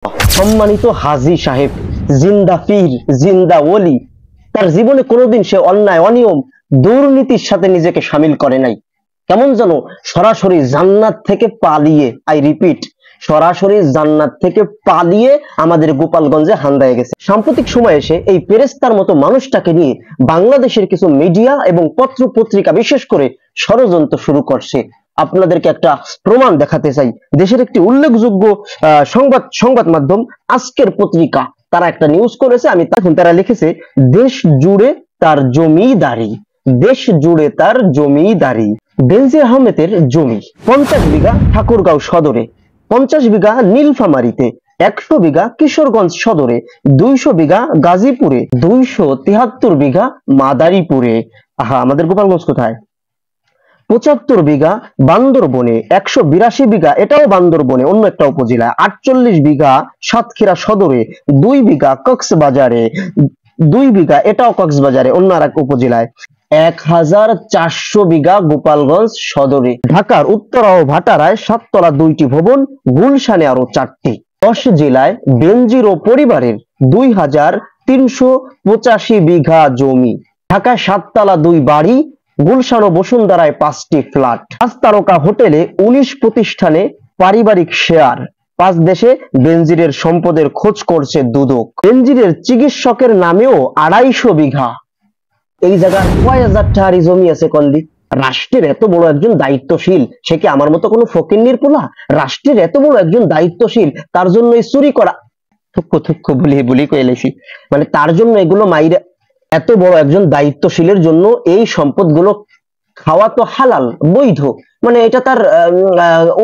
সম্মানিত হাজী সাহেব, জিন্দা পীর, জিন্দা ওলি, তার জীবনে কোনোদিন সে অন্যায়, অনিয়ম, দুর্নীতির সাথে নিজেকে সামিল করে নাই। কেমন যেন সরাসরি জান্নাত থেকে পালিয়ে, আই রিপিট, সরাসরি জান্নাত থেকে পালিয়ে আমাদের গোপালগঞ্জে হান্দায় গেছে। সাম্প্রতিক সময়ে এসে এই ফেরেশতার মতো মানুষটাকে নিয়ে বাংলাদেশের কিছু মিডিয়া এবং পত্র পত্রিকা বিশেষ করে ষড়যন্ত্র শুরু করছে। আপনাদেরকে একটা প্রমাণ দেখাতে চাই। দেশের একটি উল্লেখযোগ্য সংবাদ মাধ্যম আজকের পত্রিকা, তারা একটা নিউজ করেছে। তারা লিখেছে, দেশ জুড়ে তার জমিদারি, দেশ জুড়ে তার জমিদারি। বেনজির আহমেদের জমি 50 বিঘা ঠাকুরগাঁও সদরে, 50 বিঘা নীলফামারীতে, 100 বিঘা কিশোরগঞ্জ সদরে, 200 বিঘা গাজীপুরে, 273 বিঘা মাদারীপুরে। আহা, আমাদের গোপালগঞ্জ কোথায়? 75 বিঘা বান্দরবনে, 182 বিঘা এটাও বান্দরবনে অন্য একটা উপজেলায়, 48 বিঘা সাতক্ষীরা সদরে, 2 বিঘা কক্সবাজারে, 2 বিঘা এটাও কক্সবাজারে অন্য আর এক উপজেলায়, 1400 বিঘা গোপালগঞ্জ সদরে। ঢাকার উত্তরা ও ভাটারায় 7 তলা 2টি ভবন, গুলশানে আরো 4টি। 10 জেলায় বেনজির ও পরিবারের 2385 বিঘা জমি। ঢাকায় 7 তলা 2 বাড়ি, গুলশান ও বসুন্ধরায় 5টি ফ্ল্যাট। 5 তারকা হোটেলে 19 প্রতিষ্ঠানে পারিবারিক শেয়ার। 5 দেশে বেনজিরের সম্পদের খোঁজ করছে দুদক। বেনজিরের চিকিৎসকের নামেও 250 বিঘা। এই জায়গায় কয় হাজার টাকার জমি আছে কল্লি? রাষ্ট্রের এত বড় একজন দায়িত্বশীল, সে কি আমার মতো কোনো ফকিন্নির পোলা? রাষ্ট্রের এত বড় একজন দায়িত্বশীল, তার জন্য এই চুরি করা, থুক্কু থুক্কু বলি কয়ে এলেছি, মানে তার জন্য এগুলো মাইরে, এত বড় একজন দায়িত্বশীলের জন্য এই সম্পদগুলো খাওয়া তো হালাল, বৈধ, মানে এটা তার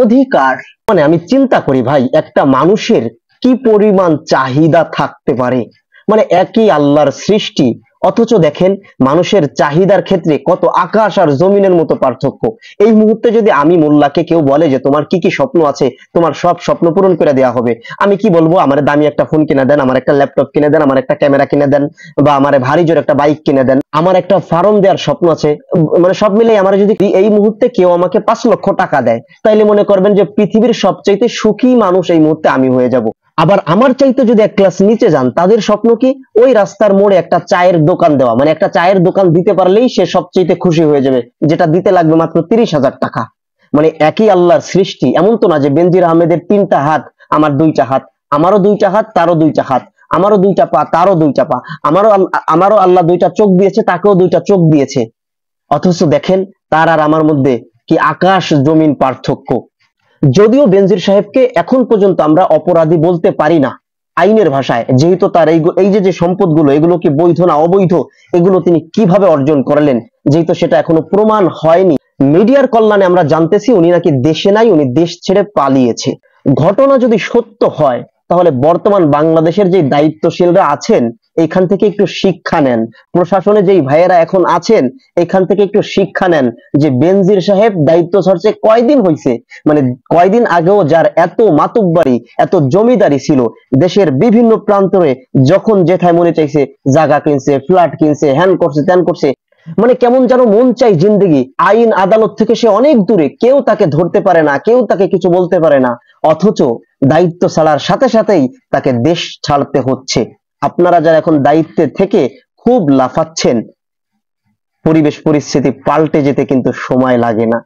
অধিকার। মানে আমি চিন্তা করি ভাই, একটা মানুষের কি পরিমাণ চাহিদা থাকতে পারে, মানে একই আল্লাহর সৃষ্টি, অথচ দেখেন মানুষের চাহিদার ক্ষেত্রে কত আকাশ আর জমিনের মতো পার্থক্য। এই মুহূর্তে যদি আমি মোল্লাকে কেউ বলে যে তোমার কি কি স্বপ্ন আছে, তোমার সব স্বপ্ন পূরণ করে দেওয়া হবে, আমি কি বলবো? আমার দামি একটা ফোন কিনে দেন, আমার একটা ল্যাপটপ কিনে দেন, আমার একটা ক্যামেরা কিনে দেন, বা আমার ভারী জোর একটা বাইক কিনে দেন, আমার একটা ফার্ম দেওয়ার স্বপ্ন আছে, মানে সব মিলে আমার যদি এই মুহূর্তে কেউ আমাকে 5 লক্ষ টাকা দেয়, তাইলে মনে করবেন যে পৃথিবীর সবচাইতে সুখী মানুষ এই মুহূর্তে আমি হয়ে যাব। আবার আমার চাইতে যদি এক ক্লাস নিচে যান, তাদের স্বপ্ন কি? ওই রাস্তার মোড়ে একটা চায়ের দোকান দেওয়া, মানে একটা চায়ের দোকান দিতে পারলেই সে সবচেয়ে খুশি হয়ে যাবে, যেটা দিতে লাগবে মাত্র 30,000 টাকা। মানে একই আল্লাহর সৃষ্টি। এমন তো না যে বেনজির আহমেদের 3টা হাত, আমার 2টা হাত, আমারও 2টা হাত, তারও 2টা হাত, আমারও 2টা পা, তারও 2টা পা, আমারও আল্লাহ 2টা চোখ দিয়েছে, তাকেও 2টা চোখ দিয়েছে। অথচ দেখেন তার আর আমার মধ্যে কি আকাশ জমিন পার্থক্য। যদিও বেনজির সাহেবকে এখন পর্যন্ত আমরা অপরাধী বলতে পারি না আইনের ভাষায়, যেহেতু তার এই যে সম্পদগুলো, এগুলো কি বৈধ না অবৈধ, এগুলো তিনি কিভাবে অর্জন করলেন, যেহেতু সেটা এখনো প্রমাণ হয়নি। মিডিয়ার কল্যাণে আমরা জানতেছি উনি নাকি দেশে নাই, উনি দেশ ছেড়ে পালিয়েছে। ঘটনা যদি সত্য হয়, তাহলে বর্তমান বাংলাদেশের যে দায়িত্বশীলরা আছেন, এখান থেকে একটু শিক্ষা নেন। প্রশাসনে যেই ভাইয়েরা এখন আছেন, এখান থেকে একটু শিক্ষা নেন যে বেনজির সাহেব দায়িত্ব ছাড়ছে কয়দিন হয়েছে, মানে কয়দিন আগেও যার এত মাতুব্বাড়ি, এত জমিদারি ছিল, দেশের বিভিন্ন প্রান্তরে যখন যেথায় মনে চাইছে জায়গা কিনছে, ফ্ল্যাট কিনছে, হ্যান করছে, ত্যান করছে, মানে কেমন যেন মন চাই জিন্দেগি। আইন আদালত থেকে সে অনেক দূরে, কেউ তাকে ধরতে পারে না, কেউ তাকে কিছু বলতে পারে না, অথচ দায়িত্ব ছাড়ার সাথে সাথেই তাকে দেশ ছাড়তে হচ্ছে। আপনারা যারা এখন দায়িত্বে থেকে খুব লাফাচ্ছেন, পরিবেশ পরিস্থিতি পাল্টে যেতে কিন্তু সময় লাগে না।